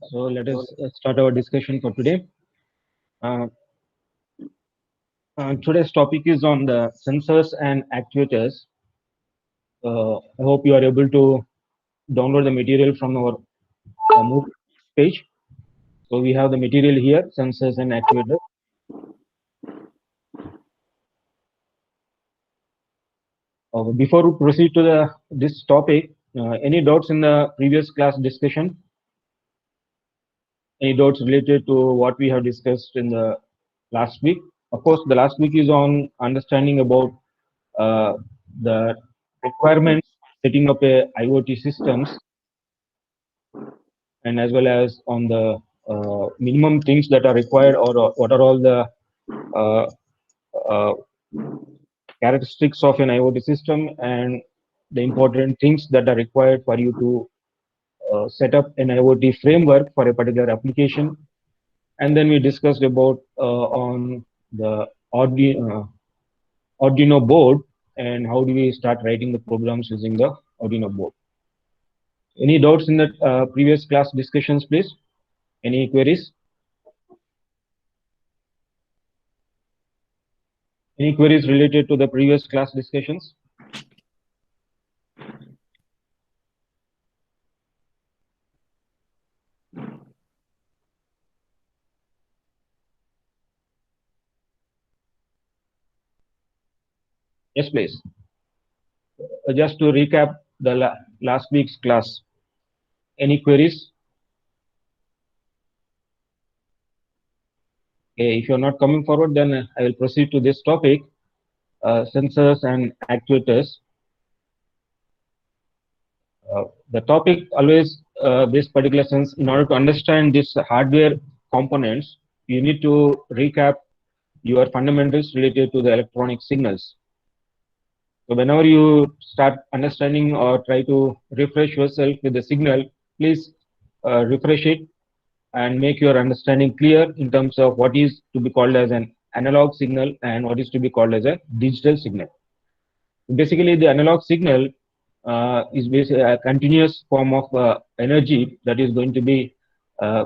So let us start our discussion for today. Uh, Today's topic is on the sensors and actuators. I hope you are able to download the material from our MOOC page. So we have the material here, sensors and actuators. Before we proceed to this topic, any doubts in the previous class discussion? Any doubts related to what we have discussed in the last week? Of course, the last week is on understanding about the requirements setting up a IoT systems, and as well as on the minimum things that are required, or what are all the uh, uh, characteristics of an IoT system, and the important things that are required for you to set up an IoT framework for a particular application. And then we discussed about on the Arduino board, and how do we start writing the programs using the Arduino board. Any doubts in the previous class discussions, please? Any queries? Any queries related to the previous class discussions? Yes, please. Just to recap the last week's class. Any queries? Okay, if you're not coming forward, then I will proceed to this topic, sensors and actuators. The topic always, this particular sense, in order to understand this hardware components, you need to recap your fundamentals related to the electronic signals. So whenever you start understanding or try to refresh yourself with the signal, please refresh it and make your understanding clear in terms of what is to be called as an analog signal and what is to be called as a digital signal. Basically, the analog signal is basically a continuous form of energy that is going to be uh,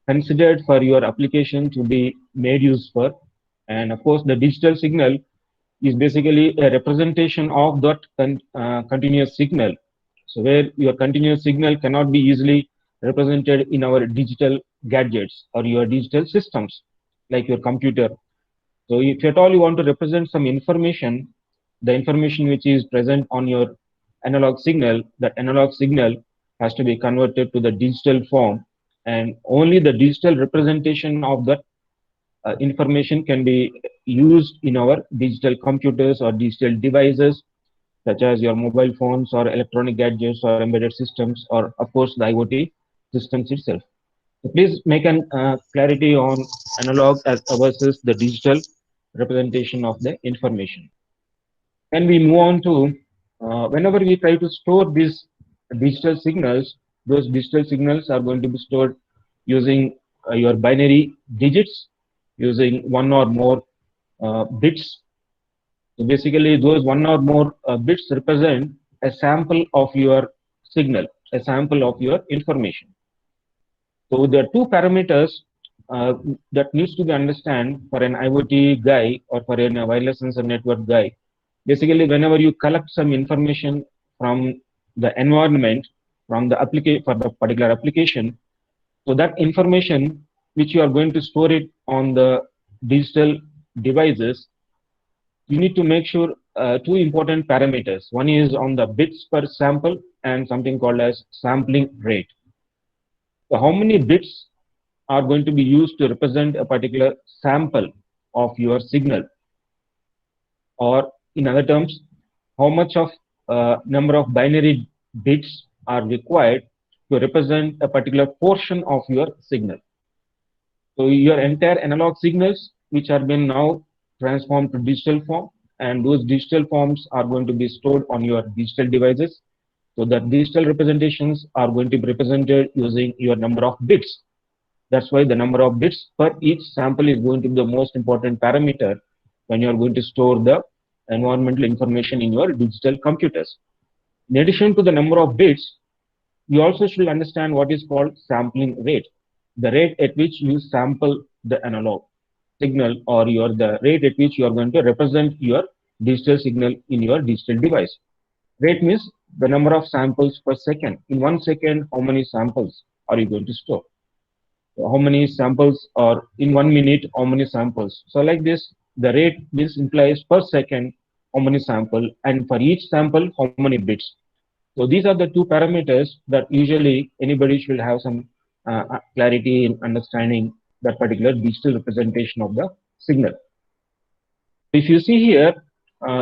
considered for your application to be made use for. And of course, the digital signal is basically a representation of that continuous signal. So where your continuous signal cannot be easily represented in our digital gadgets or your digital systems, like your computer. So if at all you want to represent some information, the information which is present on your analog signal, that analog signal has to be converted to the digital form, and only the digital representation of that information can be used in our digital computers or digital devices, such as your mobile phones or electronic gadgets or embedded systems, or of course the IoT systems itself. So please make an clarity on analog as versus the digital representation of the information. And we move on to whenever we try to store these digital signals, those digital signals are going to be stored using your binary digits, using one or more bits. So basically, those one or more bits represent a sample of your signal, a sample of your information. So there are two parameters that needs to be understand for an IoT guy or for a wireless sensor network guy. Basically, whenever you collect some information from the environment, from the application for the particular application, so that information which you are going to store it on the digital devices, you need to make sure two important parameters. One is on the bits per sample and something called as sampling rate. So how many bits are going to be used to represent a particular sample of your signal, or in other terms, how much of number of binary bits are required to represent a particular portion of your signal. So your entire analog signals, which are been now transformed to digital form, and those digital forms are going to be stored on your digital devices. So the digital representations are going to be represented using your number of bits. That's why the number of bits per each sample is going to be the most important parameter when you are going to store the environmental information in your digital computers. In addition to the number of bits, You also should understand what is called sampling rate, the rate at which you sample the analog signal, or the rate at which you are going to represent your digital signal in your digital device. Rate means the number of samples per second. In 1 second, how many samples are you going to store? How many samples, or in 1 minute, how many samples? So like this, the rate this implies per second how many sample, and for each sample how many bits. So these are the two parameters that usually anybody should have some clarity in understanding that particular digital representation of the signal. If you see here,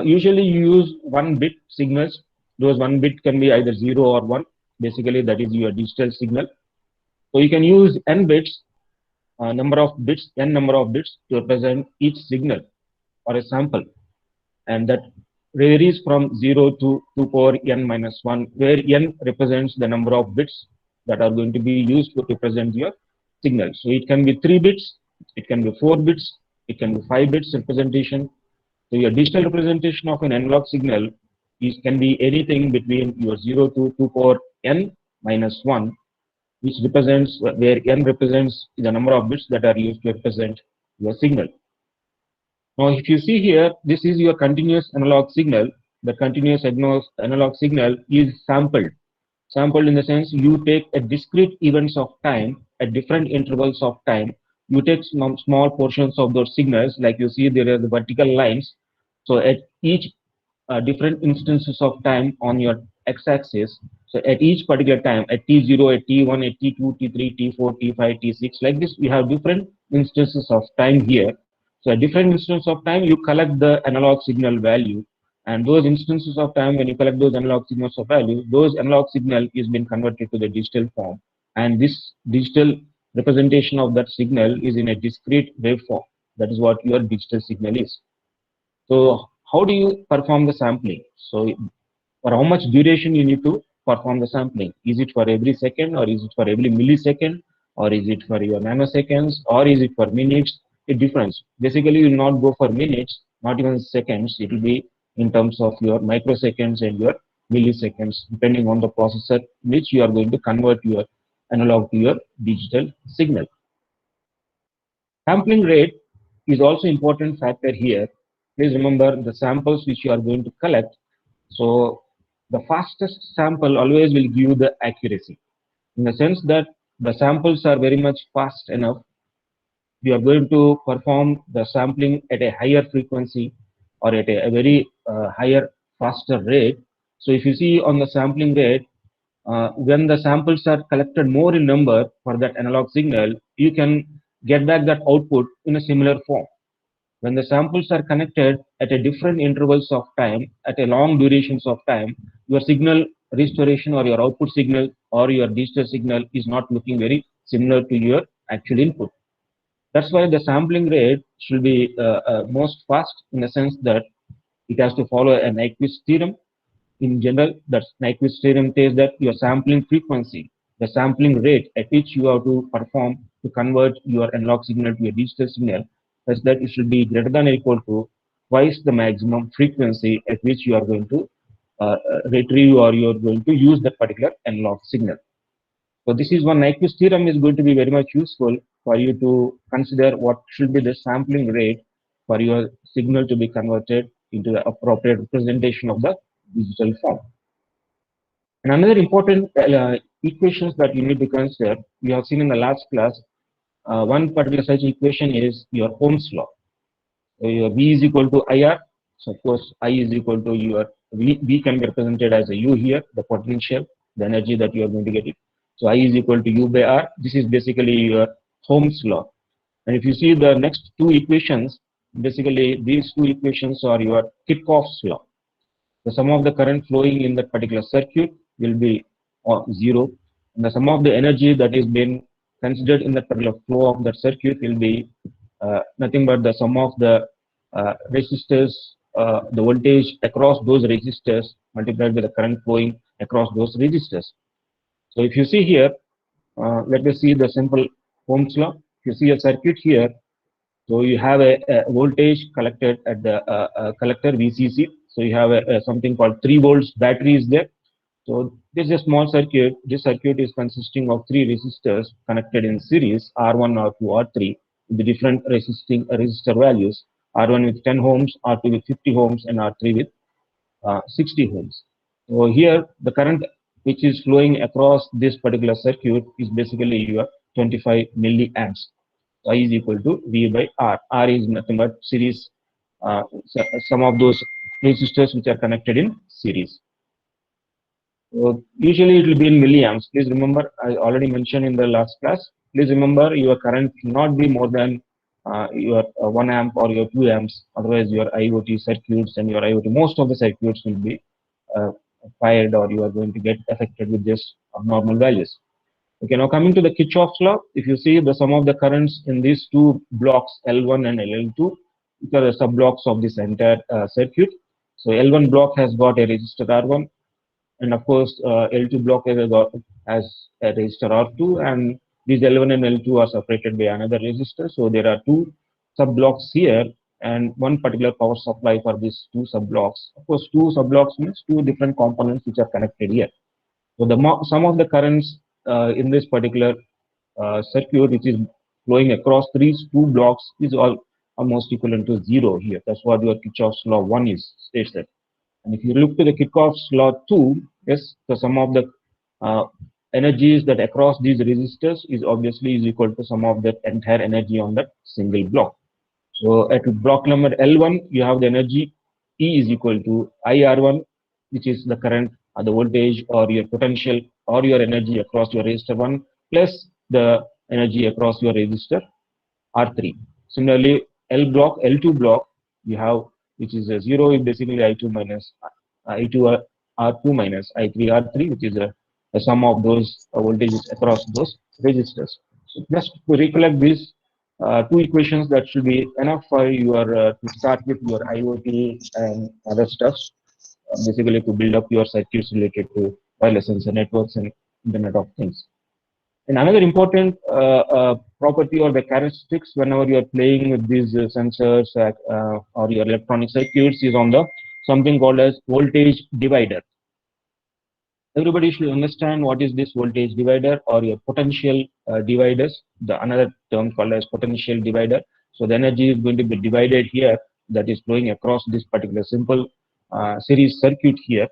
usually you use 1 bit signals. Those 1 bit can be either 0 or 1. Basically, that is your digital signal. So you can use n bits, n number of bits to represent each signal or a sample, and that varies from 0 to 2 power n minus 1, where n represents the number of bits that are going to be used to represent your signal. So it can be 3 bits, it can be 4 bits, it can be 5 bits representation. So your digital representation of an analog signal can be anything between your 0 to 2 power n minus 1, which represents where n represents the number of bits that are used to represent your signal. Now, if you see here, this is your continuous analog signal. The continuous analog signal is sampled. Sampled in the sense you take a discrete events of time at different intervals of time. You take small portions of those signals, like you see there are the vertical lines. So at each different instances of time on your x-axis. So at each particular time, at t0, at t1, at t2, t3, t4, t5, t6, like this, we have different instances of time here. So at different instances of time, you collect the analog signal value, and those instances of time when you collect those analog signals of value, those analog signal is being converted to the digital form, and this digital representation of that signal is in a discrete waveform. That is what your digital signal is. So how do you perform the sampling? So for how much duration you need to perform the sampling? Is it for every second, or is it for every millisecond, or is it for your nanoseconds, or is it for minutes? It differs. Basically, you will not go for minutes, not even seconds. It will be in terms of your microseconds and your milliseconds, depending on the processor which you are going to convert your analog to your digital signal. Sampling rate is also important factor here. Please remember the samples which you are going to collect. So the fastest sample always will give you the accuracy, in the sense that the samples are very much fast enough. We are going to perform the sampling at a higher frequency, or at a very higher, faster rate. So if you see on the sampling rate, when the samples are collected more in number for that analog signal, you can get back that output in a similar form. When the samples are connected at a different intervals of time, at a long durations of time, your signal restoration, or your output signal, or your digital signal is not looking very similar to your actual input. That's why the sampling rate should be most fast, in the sense that it has to follow a Nyquist theorem. In general, that Nyquist theorem says that your sampling frequency, the sampling rate at which you have to perform to convert your analog signal to a digital signal, such that it should be greater than or equal to twice the maximum frequency at which you are going to retrieve, or you are going to use that particular analog signal. So this is one Nyquist theorem is going to be very much useful for you to consider what should be the sampling rate for your signal to be converted into the appropriate representation of the digital form. And another important equations that you need to consider, we have seen in the last class, one particular such equation is your Ohm's law. So your V is equal to IR. So of course, I is equal to your V can be represented as a U here, the potential, the energy that you are going to get it. So I is equal to U by R. This is basically your Ohm's law. And if you see the next two equations, basically these two equations are your Kirchhoff's law. The sum of the current flowing in that particular circuit will be 0, and the sum of the energy that is being considered in that particular flow of that circuit will be nothing but the sum of the resistors, the voltage across those resistors multiplied by the current flowing across those resistors. So if you see here, let us see the simple Ohm's law. If you see a circuit here, so you have a voltage collected at the collector VCC. So you have something called 3 volts battery is there. So This is a small circuit. This circuit is consisting of three resistors connected in series R1, R2, R3 with the different resistor values. R1 with 10 ohms, R2 with 50 ohms, and R3 with 60 ohms. So here the current which is flowing across this particular circuit is basically your 25 milliamps. I is equal to V by R. R is nothing but series, some of those resistors which are connected in series. So usually it will be in milliamps. Please remember, I already mentioned in the last class. Please remember your current should not be more than your 1 amp or your 2 amps. Otherwise, your IoT circuits and your IoT, most of the circuits will be uh, fired, or you are going to get affected with this abnormal values. Okay, now coming to the Kirchhoff's law, if you see the sum of the currents in these two blocks L1 and LL2, which are the sub blocks of this entire circuit. So L1 block has got a resistor R1, and of course L2 block has a resistor R2, and these L1 and L2 are separated by another resistor. So there are two sub blocks here and one particular power supply for these two sub blocks. Of course, two sub blocks means two different components which are connected here. So the sum of the currents in this particular circuit, which is flowing across these two blocks, is almost equivalent to zero here. That's what your Kirchhoff's law 1 is states that. And if you look to the Kirchhoff's law 2, yes, the sum of the uh, energies that across these resistors is obviously is equal to sum of the entire energy on that single block. So at block number L1, you have the energy E is equal to IR1, which is the current or the voltage or your potential or your energy across your resistor 1 plus the energy across your resistor R3. Similarly, L2 block, you have which is a 0 is basically I2 minus I2 R2 minus I3 R3, which is a sum of those voltages across those resistors. So just to recollect these two equations, that should be enough for your to start with your IoT and other stuff, basically to build up your circuits related to wireless sensor networks and Internet of Things. And another important property or the characteristics whenever you are playing with these sensors or your electronic circuits is on the something called as voltage divider. Everybody should understand what is this voltage divider or your potential dividers. The another term called as potential divider. So the energy is going to be divided here, that is flowing across this particular simple series circuit here.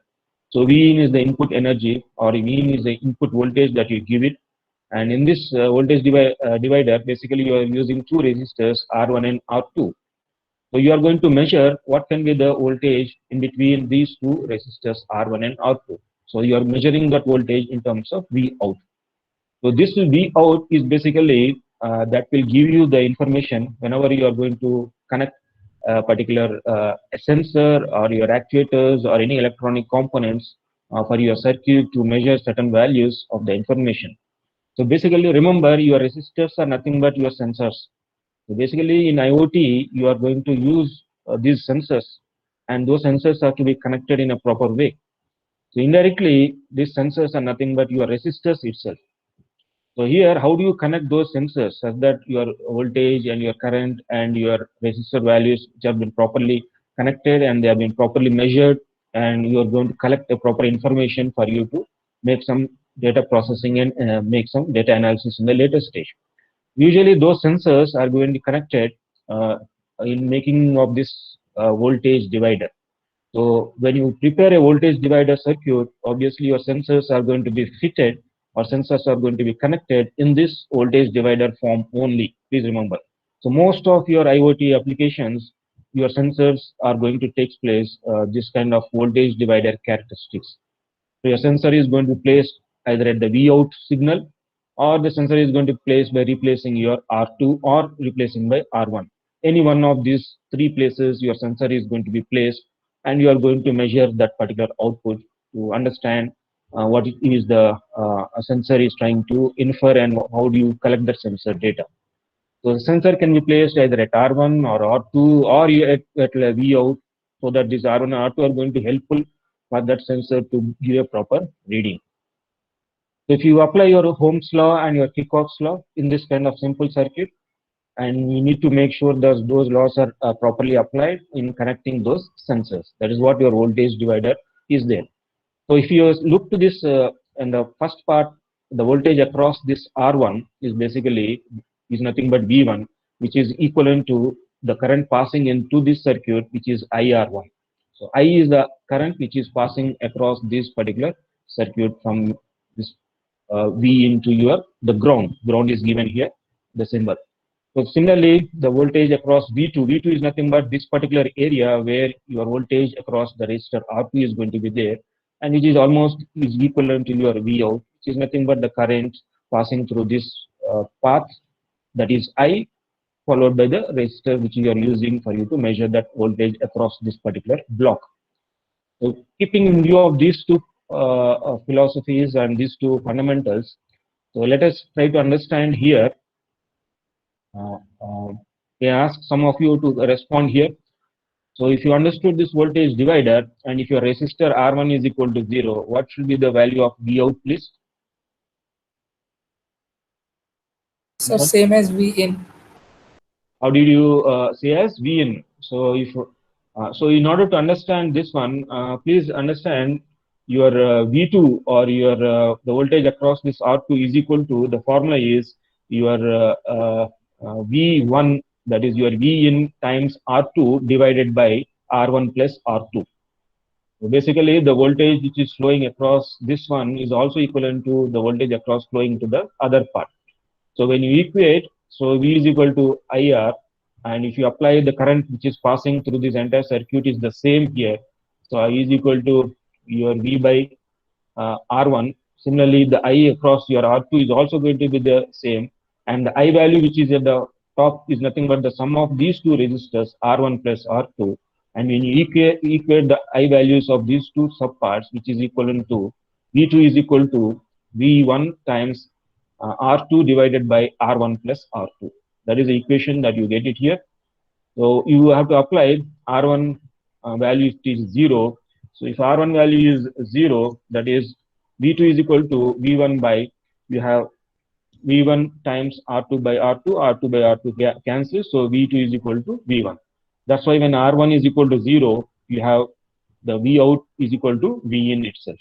So V in is the input energy, or V in is the input voltage that you give it. And in this voltage divider, basically you are using two resistors R1 and R2. So you are going to measure what can be the voltage in between these two resistors R1 and R2. So you are measuring that voltage in terms of V out. So this V out is basically that will give you the information whenever you are going to connect a particular sensor or your actuators or any electronic components for your circuit to measure certain values of the information. So basically, remember your resistors are nothing but your sensors. So basically, in IoT, you are going to use these sensors, and those sensors are to be connected in a proper way. So indirectly, these sensors are nothing but your resistors itself. So here, how do you connect those sensors such that your voltage and your current and your resistor values which have been properly connected and they have been properly measured, and you are going to collect the proper information for you to make some data processing and make some data analysis in the later stage. Usually, those sensors are going to be connected uh, in making of this voltage divider. So when you prepare a voltage divider circuit, obviously your sensors are going to be fitted or sensors are going to be connected in this voltage divider form only. Please remember. So most of your IoT applications, your sensors are going to take place this kind of voltage divider characteristics. So your sensor is going to be placed either at the V out signal, or the sensor is going to be placed by replacing your R2 or replacing by R1. Any one of these three places your sensor is going to be placed, and you are going to measure that particular output to understand what it is the sensor is trying to infer and how do you collect that sensor data. So the sensor can be placed either at R1 or R2 or at a V out, so that this R1 and R2 are going to helpful for that sensor to give a proper reading. So if you apply your Ohm's law and your Kirchhoff's law in this kind of simple circuit, and you need to make sure that those laws are properly applied in connecting those sensors. That is what your voltage divider is there. So if you look to this in the first part, the voltage across this R1 is basically is nothing but V1, which is equivalent to the current passing into this circuit, which is IR1. So I is the current which is passing across this particular circuit from this V into your the ground. Ground is given here, the symbol. So similarly, the voltage across V2, V2 is nothing but this particular area where your voltage across the resistor R2 is going to be there, and which is almost is equivalent to your V out, which is nothing but the current passing through this path, that is I, followed by the resistor which you are using for you to measure that voltage across this particular block. So keeping in view of these two philosophies and these two fundamentals, so let us try to understand here. They ask some of you to respond here. So if you understood this voltage divider and if your resistor R1 is equal to 0, what should be the value of V out, please? So same as V in. How did you say as V in? So if so, in order to understand this one, please understand your V2 or your the voltage across this R2 is equal to, the formula is your V1, that is your V in times R2 divided by R1 plus R2. So basically, the voltage which is flowing across this one is also equivalent to the voltage across flowing to the other part. So when you equate, so V is equal to IR, and if you apply the current which is passing through this entire circuit is the same here. So I is equal to your V by R1. Similarly, the I across your R2 is also going to be the same, and the I value which is at the top is nothing but the sum of these two resistors R1 plus R2. And when you equate the I values of these two subparts, which is equivalent to V2 is equal to V1 times R2 divided by R1 plus R2. That is the equation that you get it here. So you have to apply R1 value is 0. So if R1 value is 0, that is V2 is equal to V1 by, you have V1 times R2 by R2, R2 by R2 cancels. So V2 is equal to V1. That's why when R1 is equal to 0, you have the V out is equal to V in itself.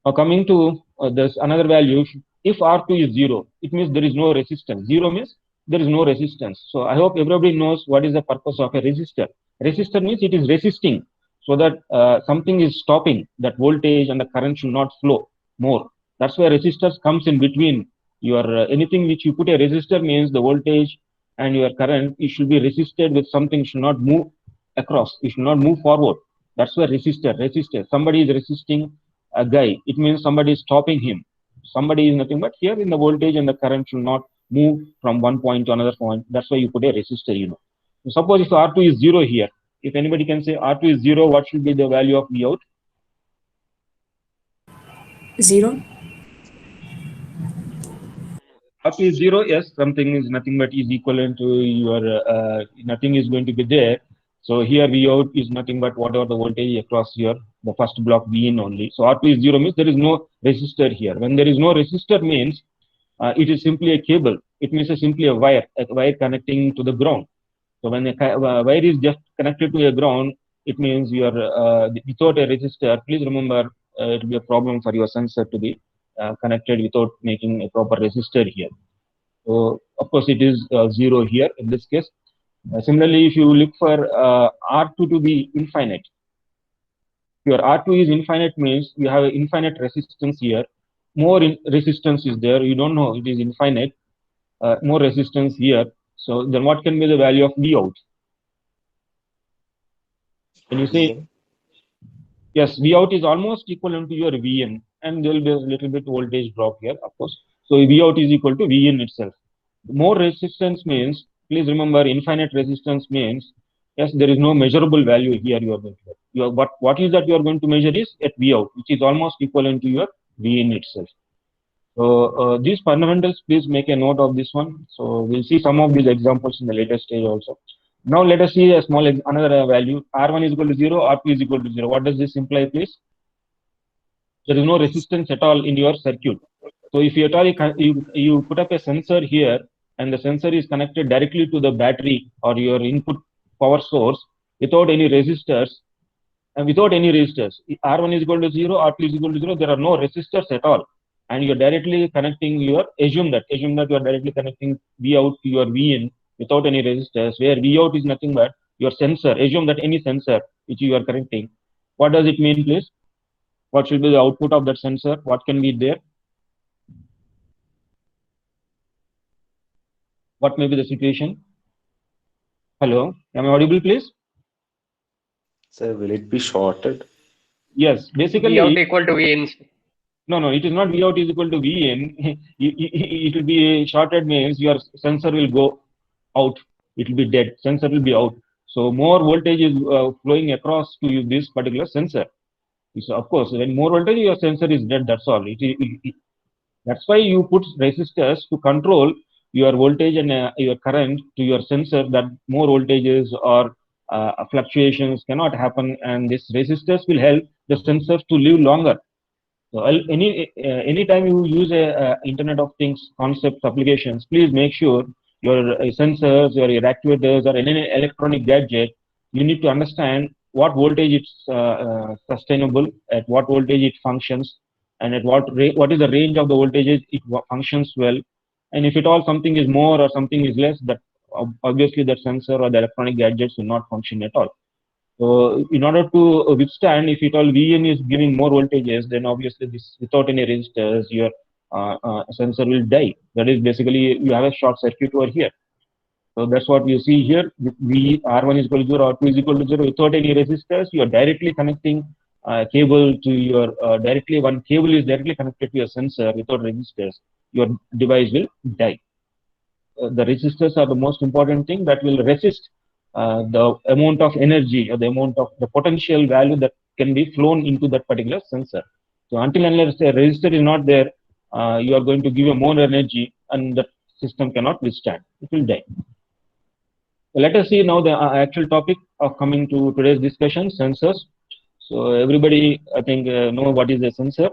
Now coming to this another value, if R2 is 0, it means there is no resistance. 0 means there is no resistance. So I hope everybody knows what is the purpose of a resistor. Resistor means it is resisting, so that something is stopping that voltage and the current should not flow more. That's why resistors comes in between your anything which you put a resistor means the voltage and your current, it should be resisted with something, should not move across, it should not move forward. That's why resistor. Somebody is resisting a guy, it means somebody is stopping him. Somebody is nothing but here in the voltage and the current should not move from one point to another point. That's why you put a resistor, you know. So suppose if R2 is 0 here, if anybody can say R2 is 0, what should be the value of V out? 0. R2 is 0, yes, something is nothing but is equivalent to your, nothing is going to be there. So here V out is nothing but whatever the voltage across your, the first block V in only. So R2 is 0 means there is no resistor here. When there is no resistor means it is simply a cable. It means simply a wire connecting to the ground. So when a wire is just connected to a ground, it means you are without a resistor. Please remember, it will be a problem for your sensor to be connected without making a proper resistor here. So of course it is 0 here in this case. Similarly, if you look for R2 to be infinite, your R2 is infinite means you have infinite resistance here. More resistance is there. You don't know it is infinite. More resistance here. So then what can be the value of V out? Can you say? Yes, V out is almost equivalent to your V in, and there will be a little bit voltage drop here, of course. So V out is equal to V in itself. More resistance means, please remember, infinite resistance means, yes, there is no measurable value here you are going to get. What is that you are going to measure is at V out, which is almost equivalent to your V in itself. So these fundamentals, please make a note of this one. So we'll see some of these examples in the later stage also. Now let us see a small another value. R1 is equal to 0, R2 is equal to 0. What does this imply, please? There is no resistance at all in your circuit. So if you at all you put up a sensor here, and the sensor is connected directly to the battery or your input power source without any resistors, and without any resistors. R1 is equal to 0, R2 is equal to 0, there are no resistors at all. And you're directly connecting assume that you are directly connecting V out to your V in without any resistors, where V out is nothing but your sensor. Assume that any sensor which you are connecting. What does it mean, please? What should be the output of that sensor? What can be there? What may be the situation? Hello, am I audible, please? Sir, will it be shorted? Yes, V out basically, equal to V in. no, it is not V out is equal to V in. It will be shorted means your sensor will go out. It will be dead. Sensor will be out. So more voltage is flowing across to this particular sensor. So of course, when more voltage, your sensor is dead. That's all. That's why you put resistors to control your voltage and your current to your sensor, that more voltages or fluctuations cannot happen, and this resistors will help the sensors to live longer. So anytime you use a Internet of Things concepts applications, please make sure your sensors or your actuators or any electronic gadget, you need to understand what voltage it's sustainable, at what voltage it functions, and at what is the range of the voltages it functions well. And if at all something is more or something is less, that obviously that sensor or the electronic gadgets will not function at all. So in order to withstand, if it all Vn is giving more voltages, then obviously this without any resistors, your sensor will die. That is basically you have a short circuit over here. So that's what you see here. V R1 is equal to 0, R2 is equal to 0 without any resistors. You are directly connecting cable to your directly one cable is directly connected to your sensor without resistors. Your device will die. The resistors are the most important thing that will resist the amount of energy or the amount of the potential value that can be flown into that particular sensor. So until unless a resistor is not there, you are going to give a more energy, and the system cannot withstand. It will die. So let us see now the actual topic of coming to today's discussion: sensors. So everybody, I think, know what is a sensor.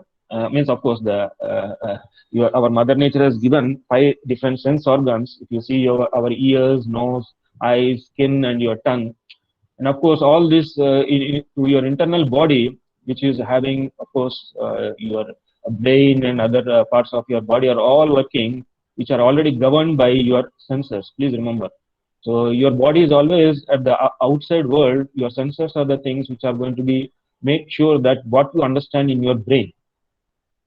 Means of course our mother nature has given 5 different sense organs. If you see our ears, nose, eyes, skin, and your tongue, and of course all this to your internal body, which is having of course your brain and other parts of your body are all working, which are already governed by your sensors. Please remember. So your body is always at the outside world. Your sensors are the things which are going to be make sure that what you understand in your brain.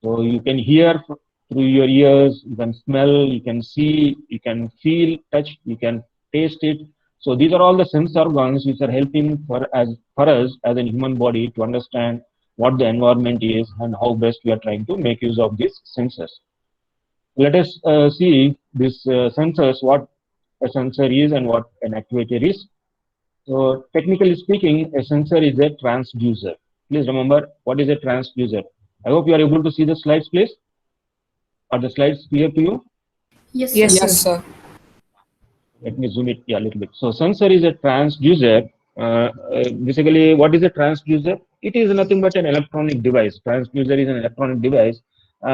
So you can hear through your ears, you can smell, you can see, you can feel, touch, you can taste it. So these are all the sense organs which are helping for us as a human body to understand what the environment is and how best we are trying to make use of these sensors. Let us see these sensors, what a sensor is and what an actuator is. So technically speaking, a sensor is a transducer. Please remember what is a transducer. I hope you are able to see the slides, please. Are the slides clear to you? Yes, Yes, sir. sir. Let me zoom it a little bit. So sensor is a transducer. Basically, what is a transducer? It is nothing but an electronic device. Transducer is an electronic device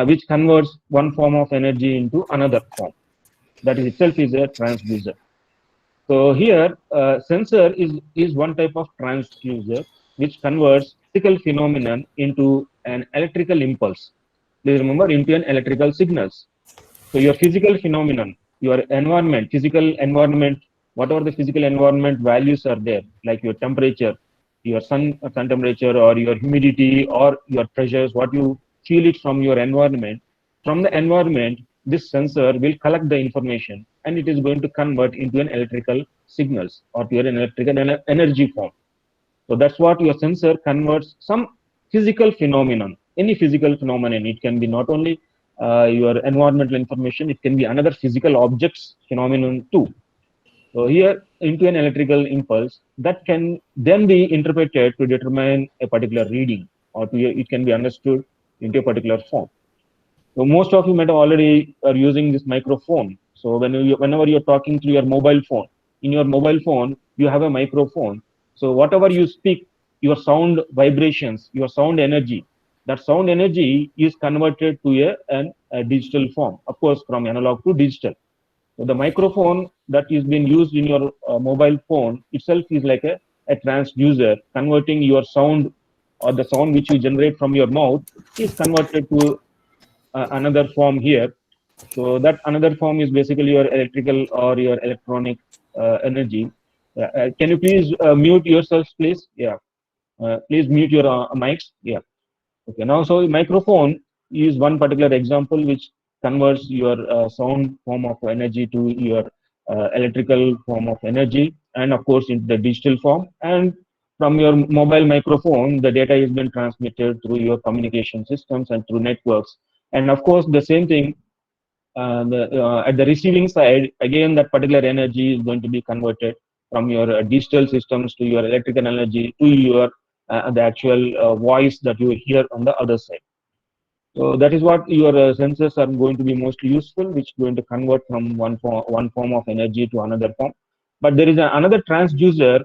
which converts one form of energy into another form. That is itself is a transducer. So here, sensor is one type of transducer which converts physical phenomenon into an electrical impulse. Please remember, into an electrical signals. So your physical phenomenon, your environment, physical environment, whatever the physical environment values are there, like your temperature, your sun temperature, or your humidity, or your pressures, what you feel it from your environment. From the environment, this sensor will collect the information, and it is going to convert into an electrical signals or to an electrical energy form. So that's what your sensor converts some physical phenomenon, any physical phenomenon. It can be not only your environmental information, it can be another physical objects phenomenon too. So here into an electrical impulse that can then be interpreted to determine a particular reading, or it can be understood into a particular form. So most of you might have already are using this microphone. So whenever you're talking to your mobile phone, in your mobile phone, you have a microphone. So whatever you speak, your sound vibrations, your sound energy, that sound energy is converted to a digital form, of course, from analog to digital. So the microphone that is being used in your mobile phone itself is like a a transducer, converting your sound or the sound which you generate from your mouth is converted to another form here. So that another form is basically your electrical or your electronic energy. Can you please mute yourselves, please? Yeah. Please mute your mics. Yeah. Okay. Now, so microphone is one particular example which converts your sound form of energy to your electrical form of energy, and of course into the digital form. And from your mobile microphone, the data is being transmitted through your communication systems and through networks. And of course, the same thing at the receiving side, again, that particular energy is going to be converted from your digital systems to your electrical energy to your the actual voice that you hear on the other side. So that is what your sensors are going to be most useful, which is going to convert from one form of energy to another form. But there is another transducer.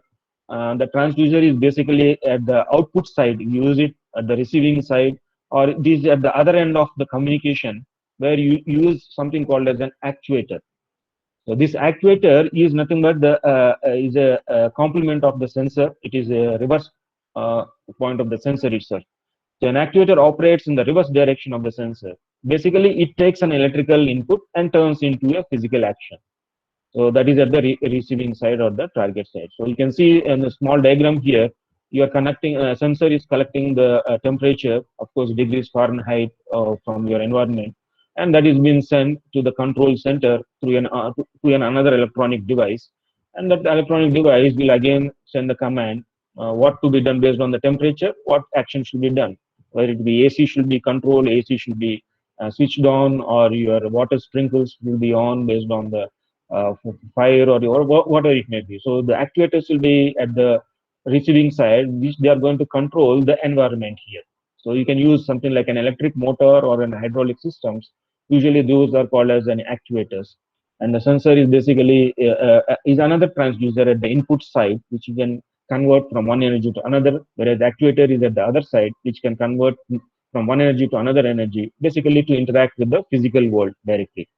The transducer is basically at the output side. You use it at the receiving side, or it is at the other end of the communication, where you use something called as an actuator. So this actuator is nothing but the is a complement of the sensor. It is a reverse point of the sensor itself. So an actuator operates in the reverse direction of the sensor. Basically, it takes an electrical input and turns into a physical action. So that is at the receiving side or the target side. So you can see in the small diagram here, you are connecting, sensor is collecting the temperature, of course, degrees Fahrenheit from your environment, and that is being sent to the control center through an another electronic device. And that electronic device will again send the command what to be done based on the temperature, what action should be done, whether it be AC should be controlled, AC should be switched on, or your water sprinkles will be on based on the fire or whatever it may be. So the actuators will be at the receiving side, which they are going to control the environment here. So you can use something like an electric motor or an hydraulic systems. Usually those are called as an actuators. And the sensor is basically is another transducer at the input side, which you can convert from one energy to another, whereas the actuator is at the other side, which can convert from one energy to another energy, basically to interact with the physical world directly.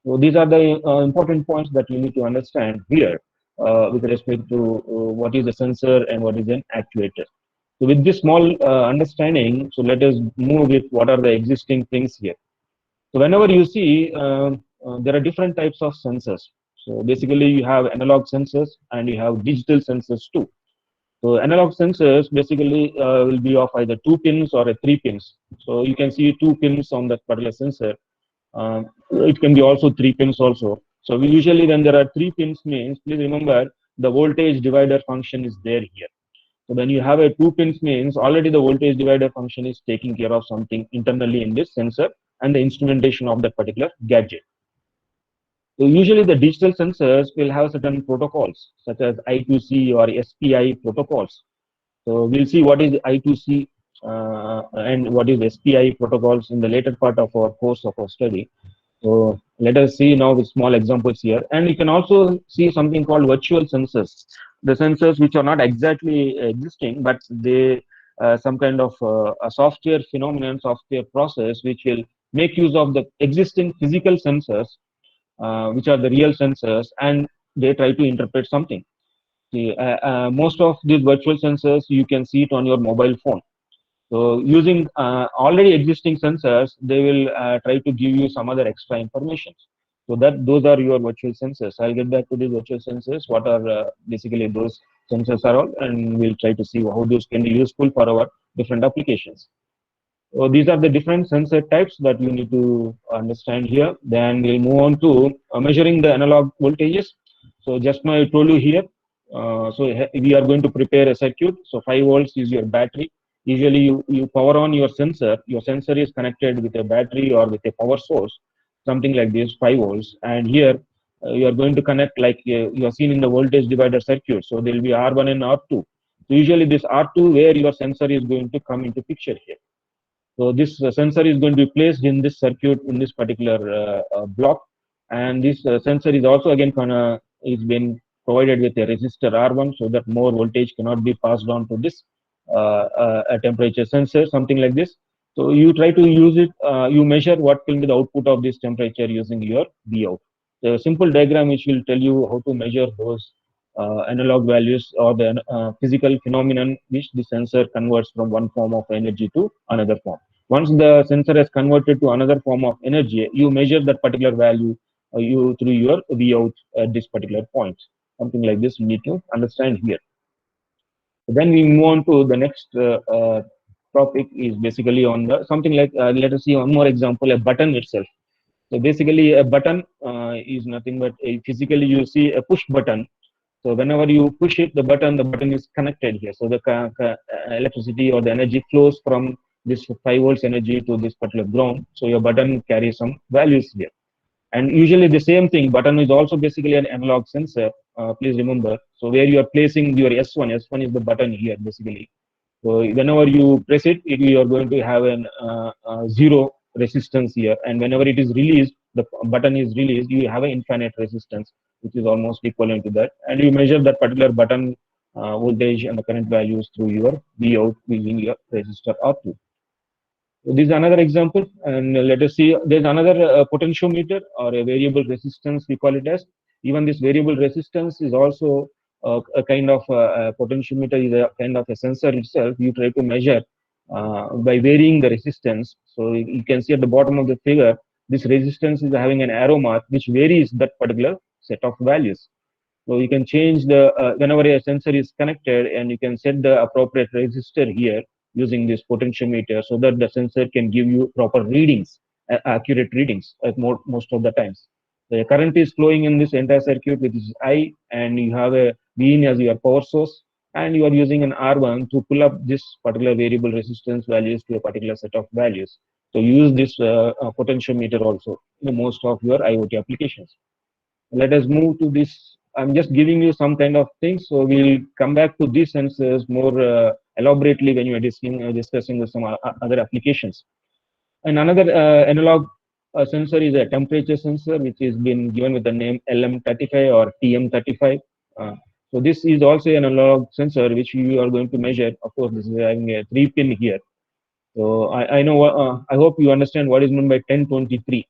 So these are the important points that you need to understand here with respect to what is a sensor and what is an actuator. So with this small understanding, so let us move with what are the existing things here. So whenever you see, there are different types of sensors. So basically you have analog sensors and you have digital sensors too. So analog sensors basically will be of either 2 pins or a 3 pins. So you can see 2 pins on that particular sensor. It can be also 3 pins also. So we usually when there are 3 pins means, please remember the voltage divider function is there here. So when you have a 2 pins means already the voltage divider function is taking care of something internally in this sensor and the instrumentation of that particular gadget. So usually the digital sensors will have certain protocols such as I2C or SPI protocols. So we'll see what is I2C and what is SPI protocols in the later part of our course of our study. So let us see now with small examples here. And you can also see something called virtual sensors. The sensors which are not exactly existing, but they some kind of a software phenomenon, software process, which will make use of the existing physical sensors, which are the real sensors, and they try to interpret something. See, most of these virtual sensors, you can see it on your mobile phone. So using already existing sensors, they will try to give you some other extra information. So that those are your virtual sensors. I'll get back to these virtual sensors. What are basically those sensors are all, and we'll try to see how those can be useful for our different applications. So these are the different sensor types that you need to understand here. Then we'll move on to measuring the analog voltages. So just now I told you here. We are going to prepare a circuit. So 5 volts is your battery. Usually you power on your sensor. Your sensor is connected with a battery or with a power source, something like this, 5 volts. And here you are going to connect like you are seen in the voltage divider circuit. So there will be R1 and R2. So usually this R2 where your sensor is going to come into picture here. So this sensor is going to be placed in this circuit in this particular block, and this sensor is also again is been provided with a resistor R1 so that more voltage cannot be passed on to this a temperature sensor, something like this. So you try to use it, you measure what will be the output of this temperature using your Vout. The simple diagram which will tell you how to measure those analog values or the physical phenomenon which the sensor converts from one form of energy to another form. Once the sensor has converted to another form of energy, you measure that particular value you through your V out at this particular point. Something like this you need to understand here. Then we move on to the next topic is basically on the something like let us see one more example, a button itself. So basically a button is nothing but physically you see a push button. So whenever you push it, the button is connected here. So the electricity or the energy flows from this 5 volts energy to this particular ground. So your button carries some values here. And usually the same thing, button is also basically an analog sensor. Please remember. So where you are placing your S1 is the button here basically. So whenever you press it, you are going to have an zero resistance here. And whenever it is released, the button is released, you have an infinite resistance, which is almost equivalent to that. And you measure that particular button voltage and the current values through your V out using your resistor R2. So this is another example, and let us see. There's another potentiometer or a variable resistance. We call it as. Even this variable resistance is also a kind of potentiometer is a kind of a sensor itself. You try to measure by varying the resistance. So you can see at the bottom of the figure, this resistance is having an arrow mark which varies that particular set of values. So you can change the whenever a sensor is connected, and you can set the appropriate resistor here using this potentiometer, so that the sensor can give you proper readings, accurate readings at most of the times. The current is flowing in this entire circuit, which is I, and you have a Vin as your power source, and you are using an R1 to pull up this particular variable resistance values to a particular set of values. So use this potentiometer also in most of your IoT applications. Let us move to this. I'm just giving you some kind of things, so we'll come back to these sensors more elaborately when you are discussing with some other applications. And another analog sensor is a temperature sensor, which is been given with the name LM35 or TM35. So this is also an analog sensor which you are going to measure. Of course, this is having a 3-pin here. So I know. I hope you understand what is meant by 1023.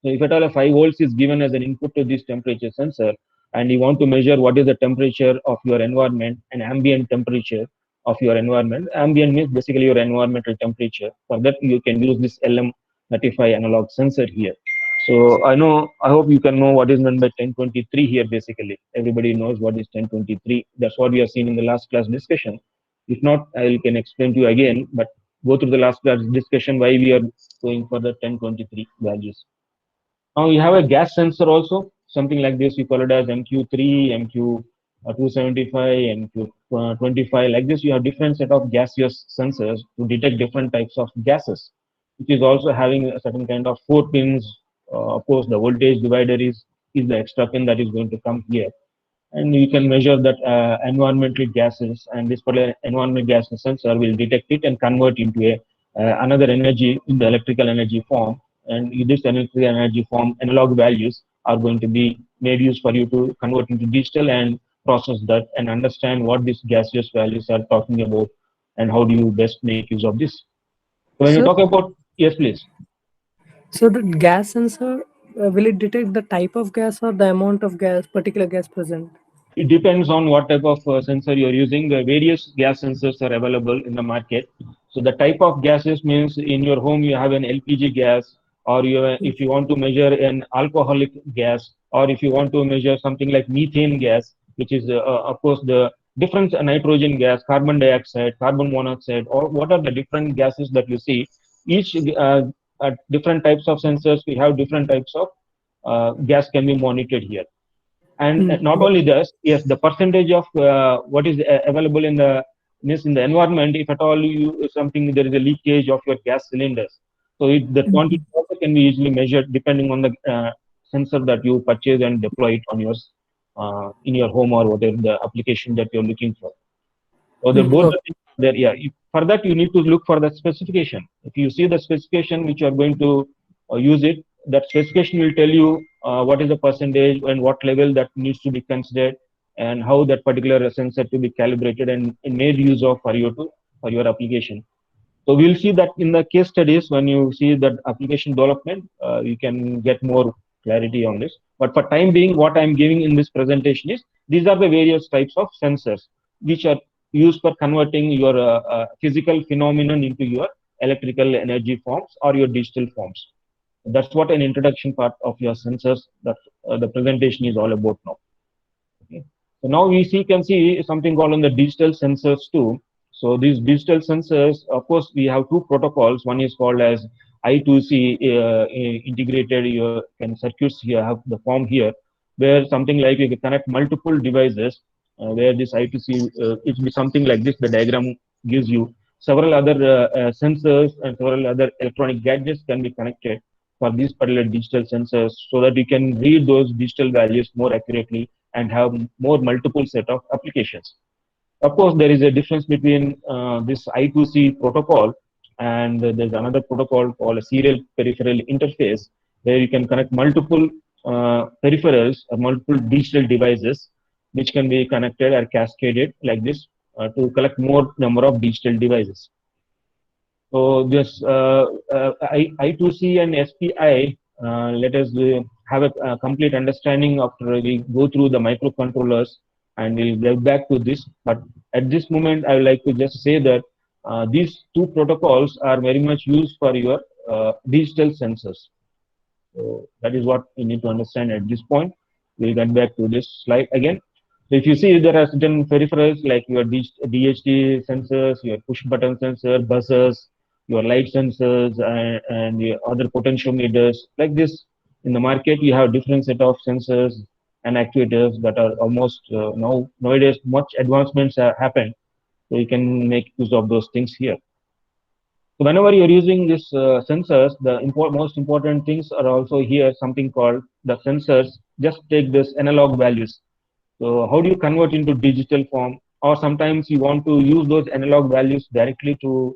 So if at all a 5 volts is given as an input to this temperature sensor, and you want to measure what is the temperature of your environment and ambient temperature of your environment, ambient means basically your environmental temperature. For that, you can use this LM35 analog sensor here. So I hope you can know what is meant by 1023 here basically. Everybody knows what is 1023. That's what we have seen in the last class discussion. If not, I can explain to you again, but go through the last class discussion why we are going for the 1023 values. Now you have a gas sensor also, something like this. We call it as MQ3, MQ275, MQ25. Like this, you have different set of gaseous sensors to detect different types of gases, which is also having a certain kind of 4 pins. Of course, the voltage divider is the extra pin that is going to come here. And you can measure that environmental gases, and this particular environmental gas sensor will detect it and convert into a another energy in the electrical energy form. And in this electrical energy form, analog values are going to be made use for you to convert into digital and process that and understand what these gaseous values are talking about and how do you best make use of this. So when you Sir, talk about, yes, please. so the gas sensor, will it detect the type of gas or the amount of gas, particular gas present? It depends on what type of sensor you're using. The various gas sensors are available in the market. So the type of gases means in your home you have an LPG gas, or if you want to measure an alcoholic gas, or if you want to measure something like methane gas, which is of course the different nitrogen gas, carbon dioxide, carbon monoxide, or what are the different gases that you see. Each different types of sensors, we have different types of gas can be monitored here. And not only this, yes, the percentage of what is available in the environment, if at all you something there is a leakage of your gas cylinders, so the quantity also can be easily measured depending on the sensor that you purchase and deploy it on yours in your home or whatever the application that you're looking for. So the both Okay. there, yeah. For that, you need to look for the specification. If you see the specification which you are going to use it, that specification will tell you what is the percentage and what level that needs to be considered, and how that particular sensor to be calibrated and made use of for your application. So we'll see that in the case studies when you see that application development, you can get more clarity on this. But for time being, what I'm giving in this presentation is these are the various types of sensors which are used for converting your physical phenomenon into your electrical energy forms or your digital forms. That's what an introduction part of your sensors that the presentation is all about now. Okay. So now we can see something called on the digital sensors too. So these digital sensors, of course, we have two protocols. One is called as I2C integrated your can circuits here have the form here, where something like you can connect multiple devices, where this I2C it will be something like this. The diagram gives you several other sensors and several other electronic gadgets can be connected for these particular digital sensors, so that you can read those digital values more accurately and have more multiple set of applications. Of course, there is a difference between this I2C protocol and there's another protocol called a serial peripheral interface, where you can connect multiple peripherals or multiple digital devices which can be connected or cascaded like this to collect more number of digital devices. So this I2C and SPI, let us have a complete understanding after we go through the microcontrollers, and we'll get back to this. But at this moment, I would like to just say that these two protocols are very much used for your digital sensors. So that is what we need to understand at this point. We'll get back to this slide again. So if you see, there are certain peripherals like your DHT sensors, your push button sensor, buzzers, your light sensors, and your other potentiometers. Like this, in the market, you have different set of sensors and actuators that are almost nowadays much advancements have happened. So you can make use of those things here. So whenever you're using these sensors, the most important things are also here, something called the sensors. Just take this analog values. So how do you convert into digital form? Or sometimes you want to use those analog values directly to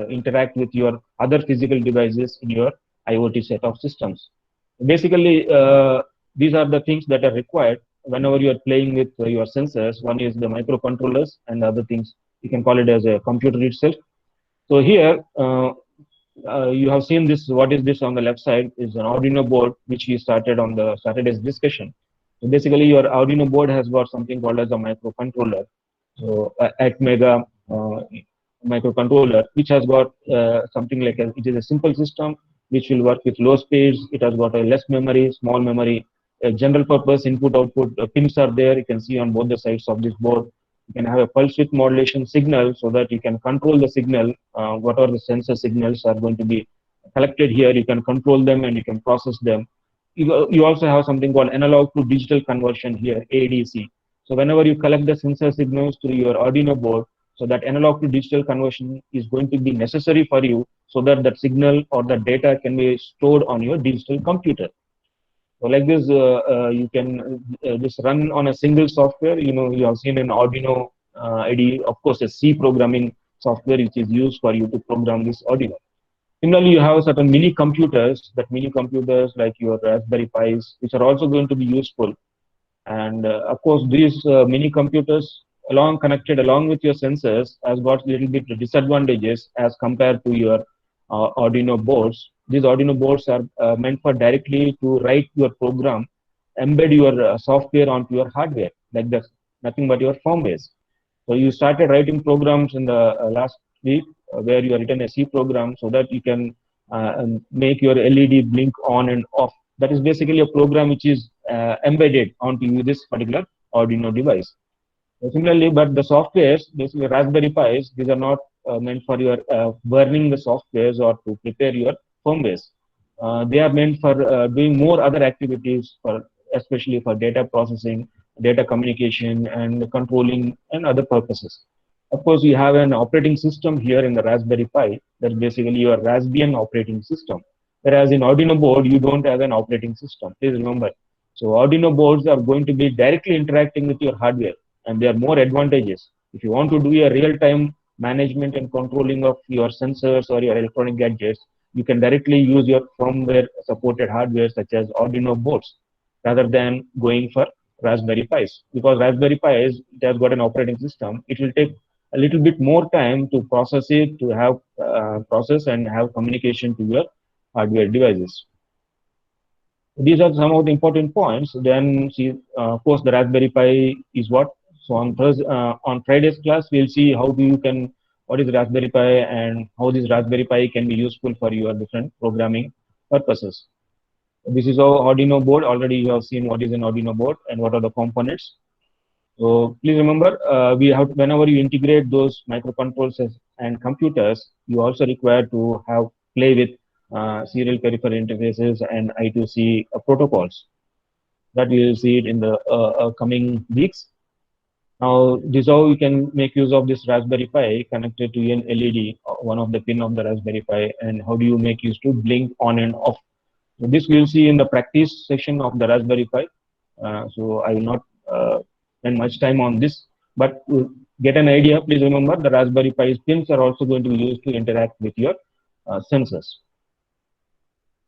interact with your other physical devices in your IoT set of systems. Basically, these are the things that are required whenever you are playing with your sensors. One is the microcontrollers, and the other things you can call it as a computer itself. So here, you have seen this. What is this on the left side is an Arduino board, which we started on the Saturday's discussion. So basically, your Arduino board has got something called as a microcontroller. So Atmega microcontroller, which has got something like it is a simple system which will work with low speeds. It has got a less memory, small memory, general purpose input output pins are there. You can see on both the sides of this board. You can have a pulse width modulation signal so that you can control the signal. Whatever the sensor signals are going to be collected here, you can control them and you can process them. You also have something called analog to digital conversion here, ADC. So whenever you collect the sensor signals to your Arduino board, so that analog to digital conversion is going to be necessary for you, so that that signal or the data can be stored on your digital computer. So like this, you can just run on a single software. You have seen an Arduino IDE, of course, a C programming software which is used for you to program this Arduino. Similarly, you have certain mini computers, like your Raspberry Pis, which are also going to be useful. And of course, these mini computers, connected along with your sensors, has got a little bit disadvantages as compared to your Arduino boards. These Arduino boards are meant for directly to write your program, embed your software onto your hardware, like that, nothing but your firmware. So you started writing programs in the last week, where you have written a C program so that you can make your LED blink on and off. That is basically a program which is embedded onto this particular Arduino device. So similarly, but the softwares, basically Raspberry Pis, these are not meant for your burning the softwares or to prepare your firmwares. They are meant for doing more other activities, especially for data processing, data communication, and controlling and other purposes. Of course, you have an operating system here in the Raspberry Pi. That's basically your Raspbian operating system. Whereas in Arduino board, you don't have an operating system. Please remember. So Arduino boards are going to be directly interacting with your hardware, and there are more advantages. If you want to do a real-time management and controlling of your sensors or your electronic gadgets, you can directly use your firmware supported hardware such as Arduino boards rather than going for Raspberry Pis. Because Raspberry Pis, it has got an operating system, it will take a little bit more time to process it, to have process and have communication to your hardware devices. These are some of the important points. Then, see, of course, the Raspberry Pi is what. So on Thursday, on Friday's class, we'll see how you can, what is Raspberry Pi and how this Raspberry Pi can be useful for your different programming purposes. This is our Arduino board. Already you have seen what is an Arduino board and what are the components. So please remember, we have whenever you integrate those microcontrollers and computers, you also require to have play with serial peripheral interfaces and I2C protocols. That we will see it in the coming weeks. Now, this how you can make use of this Raspberry Pi connected to an LED, one of the pin of the Raspberry Pi, and how do you make use to blink on and off. So this we will see in the practice session of the Raspberry Pi. So I will not spend much time on this, but to get an idea, please remember the Raspberry Pi's pins are also going to be used to interact with your sensors.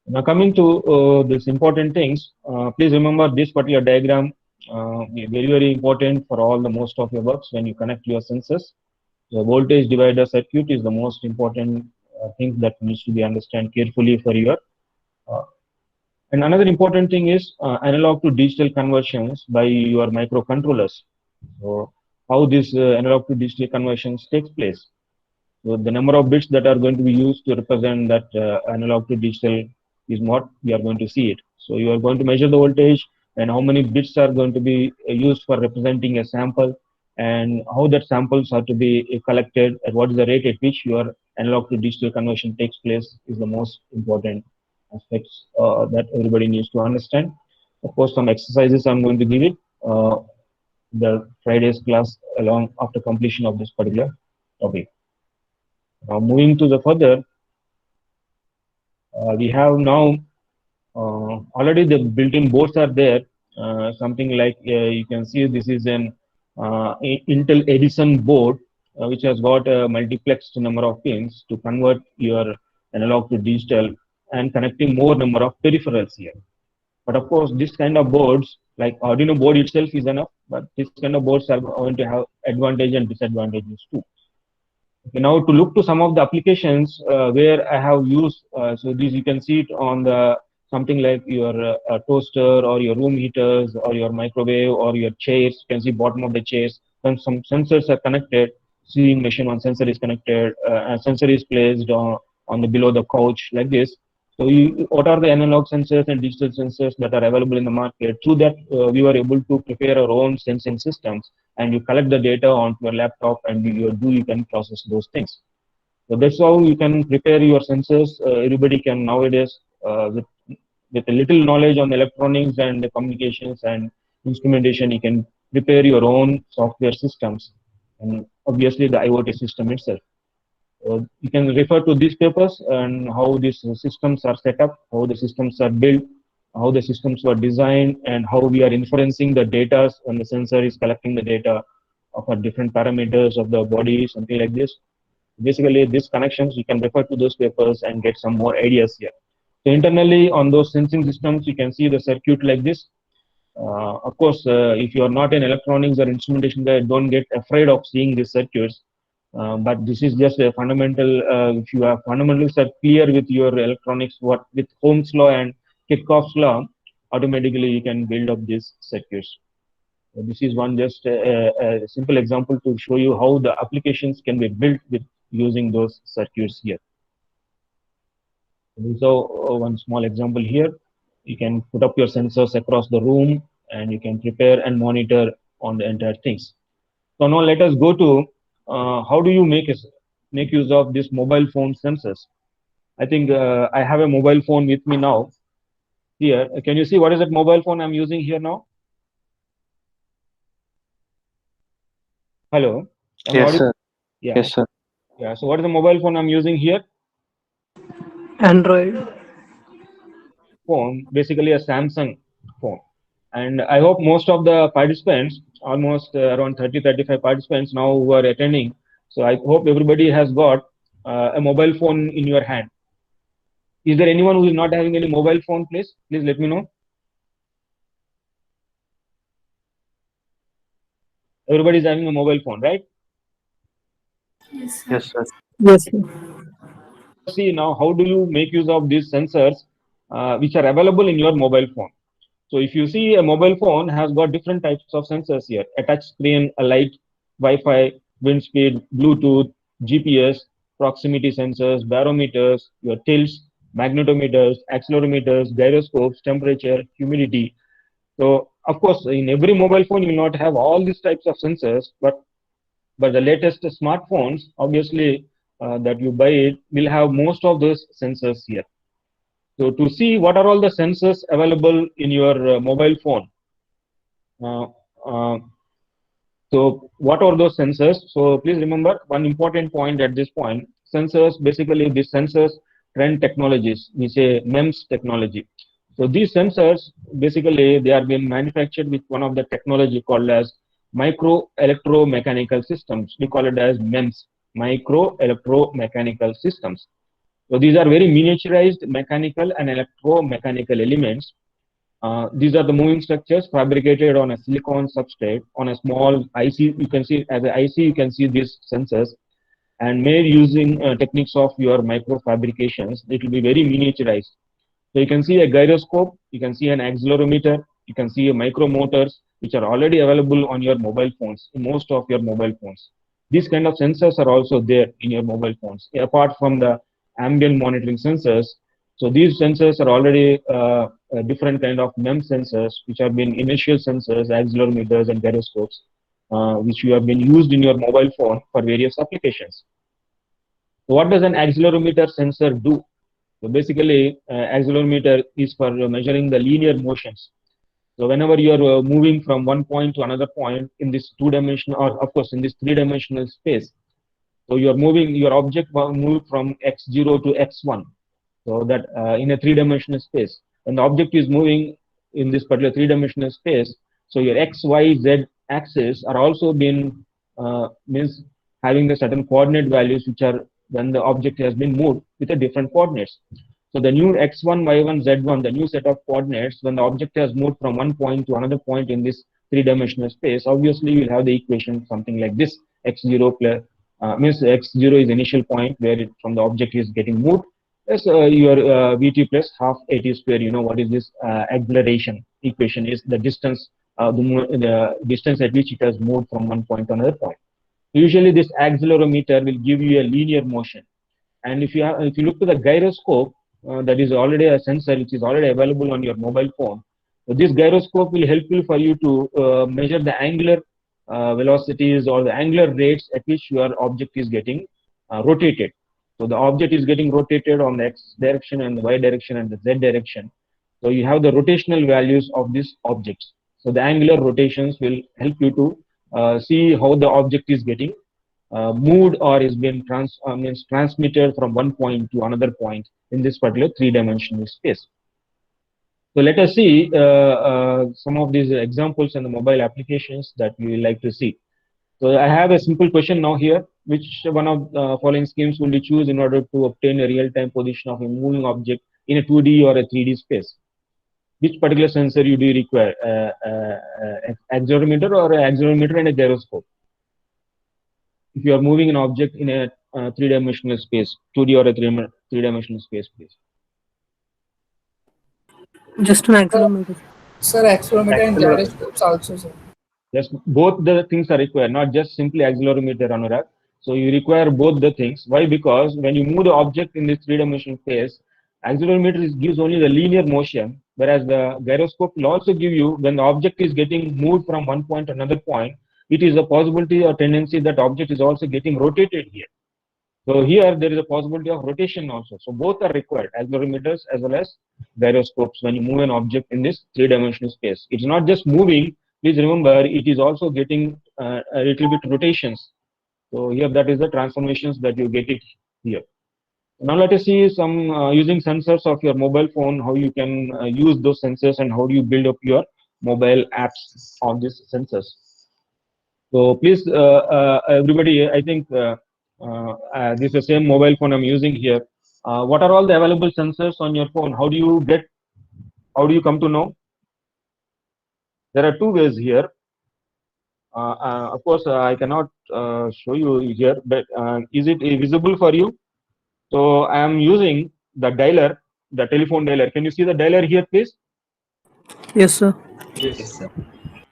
Now coming to these important things, please remember this particular diagram, very important for all the most of your works when you connect your sensors. The voltage divider circuit is the most important thing that needs to be understood carefully for your. And another important thing is analog to digital conversions by your microcontrollers. So how this analog to digital conversions takes place. So the number of bits that are going to be used to represent that analog to digital is what we are going to see it. So you are going to measure the voltage and how many bits are going to be used for representing a sample and how that samples are to be collected and what is the rate at which your analog to digital conversion takes place is the most important aspects that everybody needs to understand. Of course, some exercises I'm going to give it the Friday's class along after completion of this particular topic. Now moving to the further, we have now already the built-in boards are there. Something like you can see this is an Intel Edison board which has got a multiplexed number of pins to convert your analog to digital and connecting more number of peripherals here. But of course, this kind of boards, like Arduino board itself is enough, but this kind of boards are going to have advantage and disadvantages too. Okay, now to look to some of the applications where I have used, so these you can see it on the something like your toaster or your room heaters or your microwave or your chairs. You can see bottom of the chairs. Then some sensors are connected. Sewing machine, one sensor is connected. A sensor is placed on the below the couch like this. So what are the analog sensors and digital sensors that are available in the market? Through that, we were able to prepare our own sensing systems, and you collect the data onto your laptop, and you can process those things. So that's how you can prepare your sensors. Everybody can nowadays, with a little knowledge on electronics and the communications and instrumentation, you can prepare your own software systems, and obviously the IoT system itself. You can refer to these papers and how these systems are set up, how the systems are built, how the systems were designed, and how we are inferencing the data when the sensor is collecting the data of different parameters of the body, something like this. Basically, these connections, you can refer to those papers and get some more ideas here. So internally on those sensing systems, you can see the circuit like this. Of course, if you are not in electronics or instrumentation guy, don't get afraid of seeing these circuits. But this is just a fundamental, if you are fundamentals are clear with your electronics, what with Ohm's law and Kirchhoff's law, automatically you can build up these circuits. So this is one just a simple example to show you how the applications can be built with using those circuits here. So one small example here, you can put up your sensors across the room and you can prepare and monitor on the entire things. So now let us go to how do you make use of this mobile phone sensors. I think I have a mobile phone with me now here. Can you see what is that mobile phone I'm using here now? Hello? Yes, sir. Yeah. Yes, sir. Yeah. So what is the mobile phone I'm using here? Android. Phone, basically a Samsung phone. And I hope most of the participants, almost around 30-35 participants now who are attending. So I hope everybody has got a mobile phone in your hand. Is there anyone who is not having any mobile phone, please? Please let me know. Everybody is having a mobile phone, right? Yes, sir. Yes, sir. Yes, sir. See now, how do you make use of these sensors which are available in your mobile phone. So if you see, a mobile phone has got different types of sensors here: a touch screen, a light, Wi-Fi, wind speed, Bluetooth, GPS, proximity sensors, barometers, your tilts, magnetometers, accelerometers, gyroscopes, temperature, humidity. So of course, in every mobile phone, you will not have all these types of sensors, but the latest smartphones, obviously, that you buy it, will have most of those sensors here. So to see what are all the sensors available in your mobile phone. Uh, uh, so what are those sensors? So please remember one important point at this point. Sensors, basically these sensors trend technologies. We say MEMS technology. So these sensors, basically they are being manufactured with one of the technology called as micro electromechanical systems. We call it as MEMS, micro electromechanical systems. So these are very miniaturized mechanical and electromechanical elements. These are the moving structures fabricated on a silicon substrate on a small IC. You can see as an IC, you can see these sensors and made using techniques of your microfabrications. It will be very miniaturized. So you can see a gyroscope, you can see an accelerometer, you can see a micromotors, which are already available on your mobile phones, in most of your mobile phones. These kind of sensors are also there in your mobile phones, apart from the ambient monitoring sensors. So these sensors are already a different kind of MEMS sensors, which have been inertial sensors, accelerometers, and gyroscopes, which you have been used in your mobile phone for various applications. So what does an accelerometer sensor do? So basically, accelerometer is for measuring the linear motions. So whenever you are moving from one point to another point in this two-dimensional, or of course in this three-dimensional space, so you are moving, your object will move from x0 to x1. So that in a three-dimensional space, when the object is moving in this particular three-dimensional space, so your x, y, z axis are also being means having the certain coordinate values, which are when the object has been moved with a different coordinates. So the new x1, y1, z1, the new set of coordinates, when the object has moved from one point to another point in this three-dimensional space, obviously you'll have the equation something like this: x0 plus means x0 is the initial point where from the object is getting moved, plus your vt plus half at square. You know what is this acceleration equation? Is the distance, the distance at which it has moved from one point to another point. Usually, this accelerometer will give you a linear motion. And if you look to the gyroscope, that is already a sensor which is already available on your mobile phone. So this gyroscope will help you for you to measure the angular velocities or the angular rates at which your object is getting rotated. So the object is getting rotated on the x direction and the y direction and the z direction. So you have the rotational values of these objects. So the angular rotations will help you to see how the object is getting moved or is being means transmitted from one point to another point in this particular three-dimensional space. So let us see some of these examples in the mobile applications that we will like to see. So I have a simple question now here: which one of the following schemes will you choose in order to obtain a real-time position of a moving object in a 2D or a 3D space? Which particular sensor do you require? Accelerometer or an accelerometer and a gyroscope? If you are moving an object in a three-dimensional space, 2D or a three-dimensional space, please. Just an accelerometer. Sir, accelerometer and Accelerometer. gyroscopes also, sir. Yes, both the things are required, not just simply accelerometer, Anurag. So you require both the things. Why? Because when you move the object in this three-dimensional space, accelerometer gives only the linear motion, whereas the gyroscope will also give you, when the object is getting moved from one point to another point, it is a possibility or tendency that object is also getting rotated here. So here there is a possibility of rotation also. So both are required, accelerometers as well as gyroscopes, when you move an object in this three-dimensional space. It's not just moving. Please remember, it is also getting a little bit rotations. So here that is the transformations that you get it here. Now let us see some using sensors of your mobile phone, how you can use those sensors and how do you build up your mobile apps on these sensors. So please, everybody, I think this is the same mobile phone I'm using here. What are all the available sensors on your phone? How do you come to know? There are two ways here. Of course, I cannot show you here, but is it visible for you? So I am using the dialer the telephone dialer. Can you see the dialer here, please? Yes, sir. Yes, sir.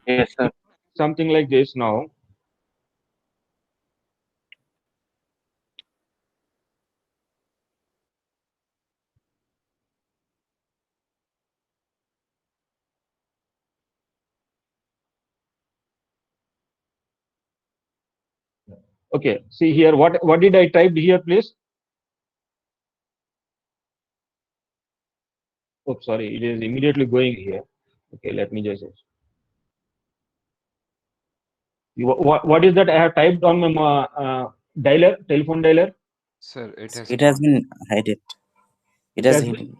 Yes, sir. Something like this now. Okay, see here, what did I type here, please? Oh, sorry, it is immediately going here. Okay, let me just. What is that I have typed on my dialer, telephone dialer? Sir, it has It has been hidden. It has Has been- hidden.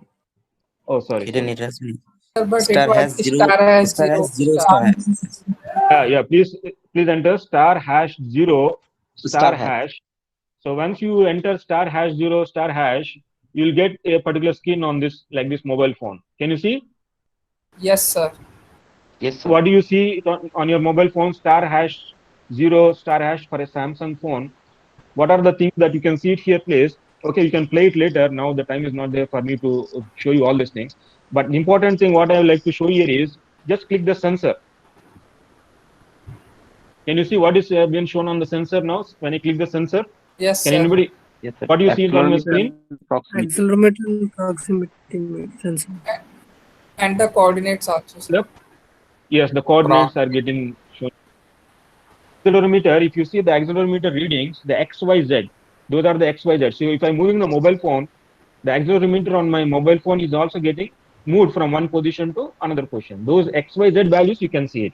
Oh, sorry. Hidden. It has been. Sir, but it Star was has zero. star has Star zero. has zero. Star has. Yeah, please enter star hash 0 star Star hash. hash. So once you enter star hash 0 star hash, you'll get a particular skin on this, like this mobile phone. Can you see? Yes, sir. Yes, sir. What do you see on your mobile phone? Star hash 0 star hash for a Samsung phone. What are the things that you can see it here, please? Okay, you can play it later. Now the time is not there for me to show you all these things. But the important thing what I would like to show here is just click the sensor. Can you see what is being shown on the sensor now? When I click the sensor, Yes, can sir. anybody? Yes, sir. What do you see it on your screen? Proximity. Accelerometer and proximity sensor. And the coordinates also, sir. Yep. Yes, the coordinates are getting shown. Accelerometer, if you see the accelerometer readings, the XYZ, those are the XYZ. So if I'm moving the mobile phone, the accelerometer on my mobile phone is also getting moved from one position to another position. Those XYZ values, you can see it.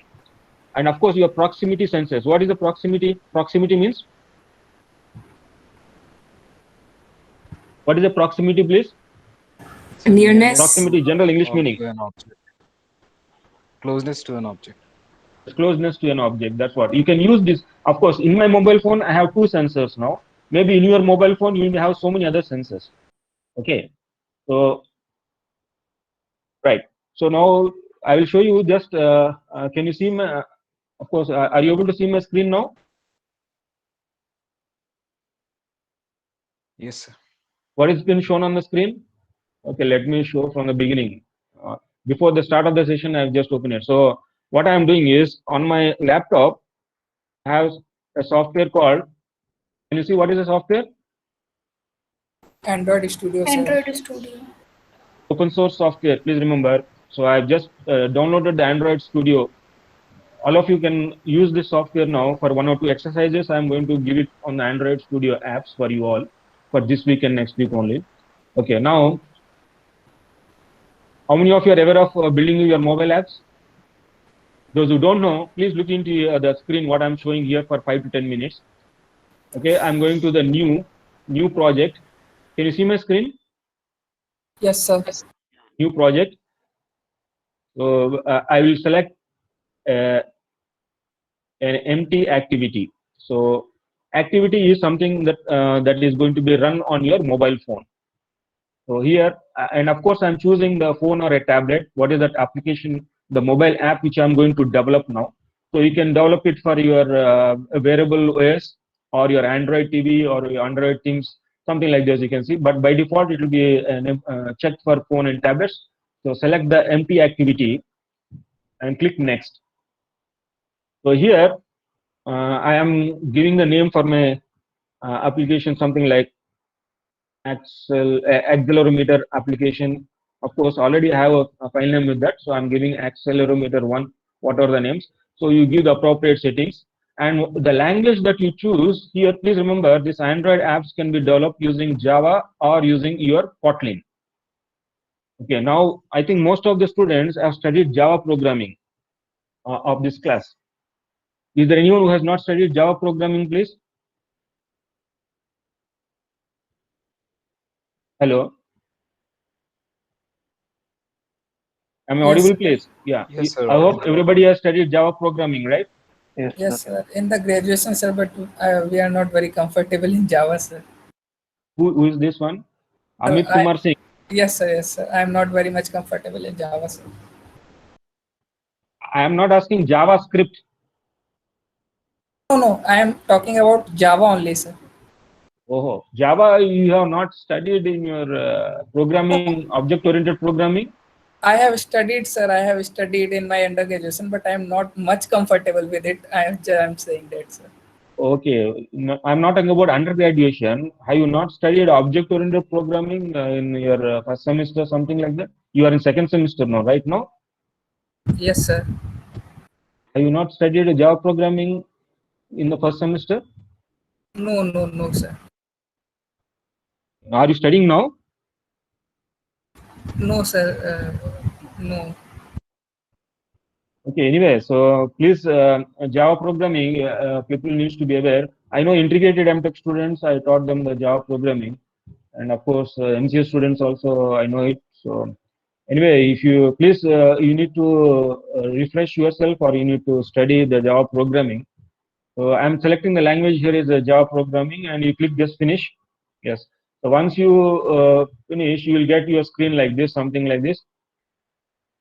And of course, your proximity sensors. What is the proximity? Proximity means? What is the proximity, please? Nearness. Proximity, general English meaning. to an object. Closeness to an object. Yes, closeness to an object. That's what you can use this. Of course, in my mobile phone, I have two sensors now. Maybe in your mobile phone, you have so many other sensors. Okay. So, right. So now I will show you just, can you see my, of course, are you able to see my screen now? Yes, sir. What is been shown on the screen? Okay, let me show from the beginning. Before the start of the session, I've just opened it. So what I'm doing is on my laptop, I have a software called, can you see what is the software? Android Studio, sir. Android Studio. Open source software, please remember. So I've just downloaded the Android Studio. All of you can use this software now for one or two exercises. I'm going to give it on the Android Studio apps for you all for this week and next week only. Okay, now, how many of you are aware of building your mobile apps? Those who don't know, please look into the screen what I'm showing here for 5 to 10 minutes. Okay, I'm going to the new project. Can you see my screen? Yes, sir. New project. So I will select an empty activity. So activity is something that that is going to be run on your mobile phone. So here, and of course, I'm choosing the phone or a tablet. What is that application, the mobile app which I'm going to develop now? So you can develop it for your wearable OS or your Android TV or your Android things, something like this you can see. But by default, it will be checked for phone and tablets. So select the empty activity and click next. So here, I am giving the name for my application, something like accelerometer application. Of course, already I have a file name with that. So I'm giving accelerometer 1, what are the names. So you give the appropriate settings. And the language that you choose here, please remember this Android apps can be developed using Java or using your Kotlin. Okay, now I think most of the students have studied Java programming of this class. Is there anyone who has not studied Java programming, please? Hello? Am I Yes, audible, sir. please? Yeah. Yes, sir. I hope everybody has studied Java programming, right? Yes, sir. In the graduation, sir, but we are not very comfortable in Java, sir. Who is this one? Amit I- Kumar Singh. Yes, sir. Yes, sir. I am not very much comfortable in Java, sir. I am not asking JavaScript. No, I am talking about Java only, sir. Oh, Java you have not studied in your programming, object-oriented programming? I have studied, sir. I have studied in my undergraduation, but I am not much comfortable with it. I'm saying that, sir. Okay, no, I'm not talking about undergraduation. Have you not studied object-oriented programming in your first semester, something like that? You are in second semester now, right now? Yes, sir. Have you not studied Java programming in the first semester? No, no, no, sir. Are you studying now? No, sir. No. Okay, anyway, so please, Java programming, people needs to be aware. I know integrated MTech students, I taught them the Java programming. And of course, MCA students also, I know it. So anyway, if you please, you need to refresh yourself or you need to study the Java programming. So I'm selecting the language here is Java programming and you click just finish. Yes. So once you finish, you will get your screen like this, something like this.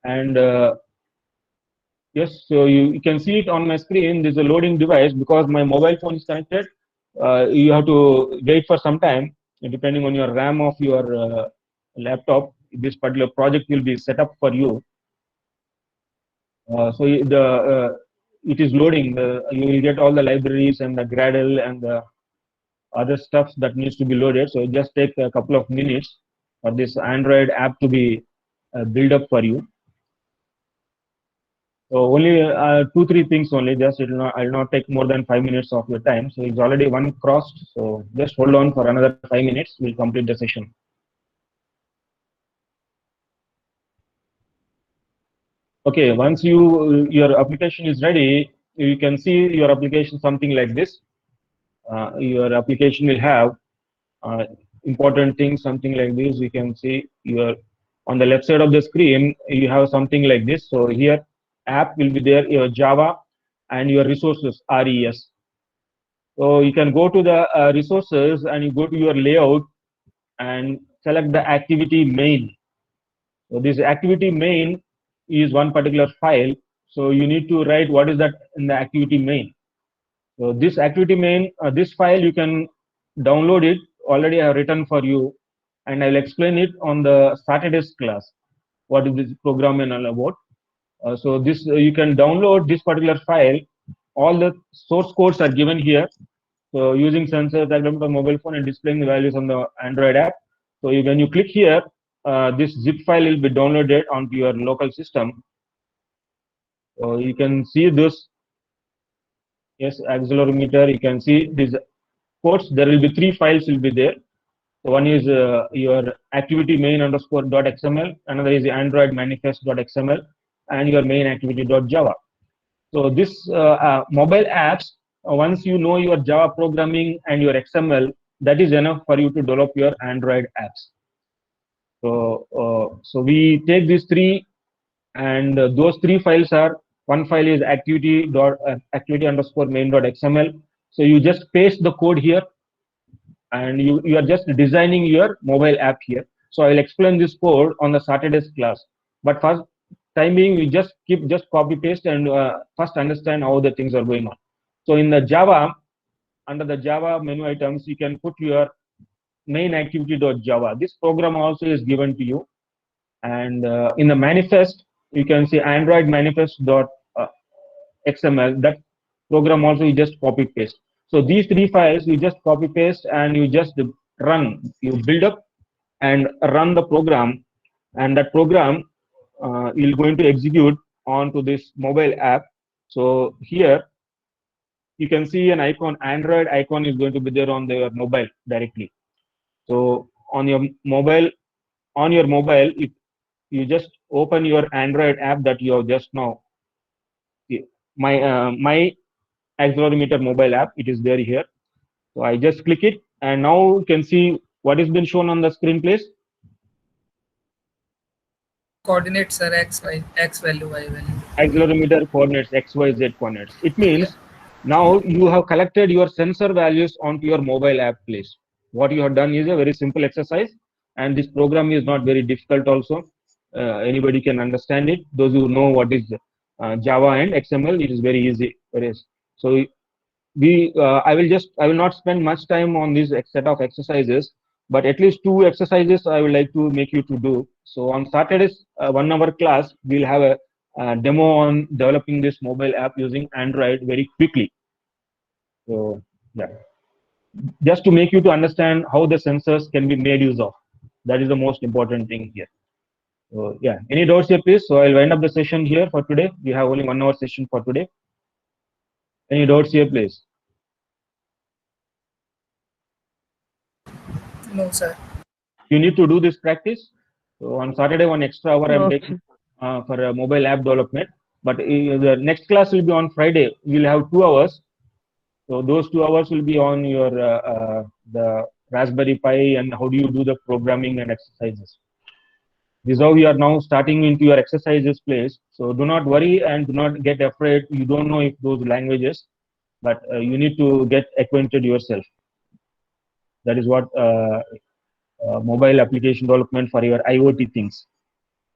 And yes, so you can see it on my screen. There's a loading device because my mobile phone is connected. You have to wait for some time, depending on your RAM of your laptop. This particular project will be set up for you. So it is loading. You will get all the libraries and the Gradle and the other stuff that needs to be loaded. So it just take a couple of minutes for this Android app to be built up for you. So only 2-3 things only. Just I'll not take more than 5 minutes of your time. So it's already one crossed. So just hold on for another 5 minutes. We'll complete the session. Okay, once your application is ready, you can see your application something like this. Your application will have important things, something like this. You can see your on the left side of the screen, you have something like this. So here, app will be there, your Java and your resources, RES. So you can go to the resources and you go to your layout and select the activity main. So this activity main is one particular file. So you need to write what is that in the activity main. So this activity main, this file you can download it. Already I have written for you, and I'll explain it on the Saturday's class. What is this program and all about? So this you can download this particular file. All the source codes are given here. So using sensor diagram for mobile phone and displaying the values on the Android app. So when you click here, this zip file will be downloaded onto your local system. So you can see this. Yes, accelerometer. You can see these codes. There will be 3 files will be there. So one is your activity main underscore .xml. Another is Android manifest.xml, and your main activity.java. So this mobile apps, once you know your Java programming and your XML, that is enough for you to develop your Android apps. So we take these 3, and those 3 files are, one file is activity underscore main.xml. So you just paste the code here, and you are just designing your mobile app here. So I will explain this code on the Saturday's class. But first time being, we just copy paste and first understand how the things are going on. So in the Java, under the Java menu items, you can put your main activity.java. This program also is given to you. And in the manifest, you can see Android manifest.xml. That program also you just copy paste. So these 3 files you just copy paste and you just run. You build up and run the program, and that program is going to execute onto this mobile app. So here you can see an icon, Android icon is going to be there on your mobile directly. So on your mobile, if you just open your Android app that you have just now, my accelerometer mobile app, it is there here. So I just click it, and now you can see what has been shown on the screen, please. Coordinates are X, Y, X value, Y value. Accelerometer coordinates, X, Y, Z coordinates. It means now you have collected your sensor values onto your mobile app, please. What you have done is a very simple exercise, and this program is not very difficult also. Anybody can understand it. Those who know what is Java and XML, it is very easy. So I will not spend much time on this set of exercises, but at least 2 exercises I would like to make you to do. So on Saturdays, 1 hour class, we'll have a demo on developing this mobile app using Android very quickly. So yeah, just to make you to understand how the sensors can be made use of. That is the most important thing here. So yeah, any doubts here, please? So I'll wind up the session here for today. We have only 1 hour session for today. Any doubts here, please? No, sir. You need to do this practice. So on Saturday, 1 extra hour I'm Okay. taking for a mobile app development. But the next class will be on Friday. We'll have 2 hours. So those 2 hours will be on your the Raspberry Pi and how do you do the programming and exercises. This is how you are now starting into your exercises place. So do not worry and do not get afraid. You don't know if those languages, but you need to get acquainted yourself. That is what mobile application development for your IoT things,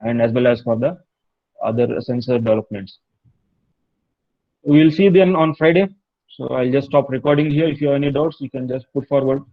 and as well as for the other sensor developments. We will see then on Friday. So I'll just stop recording here. If you have any doubts, you can just put forward.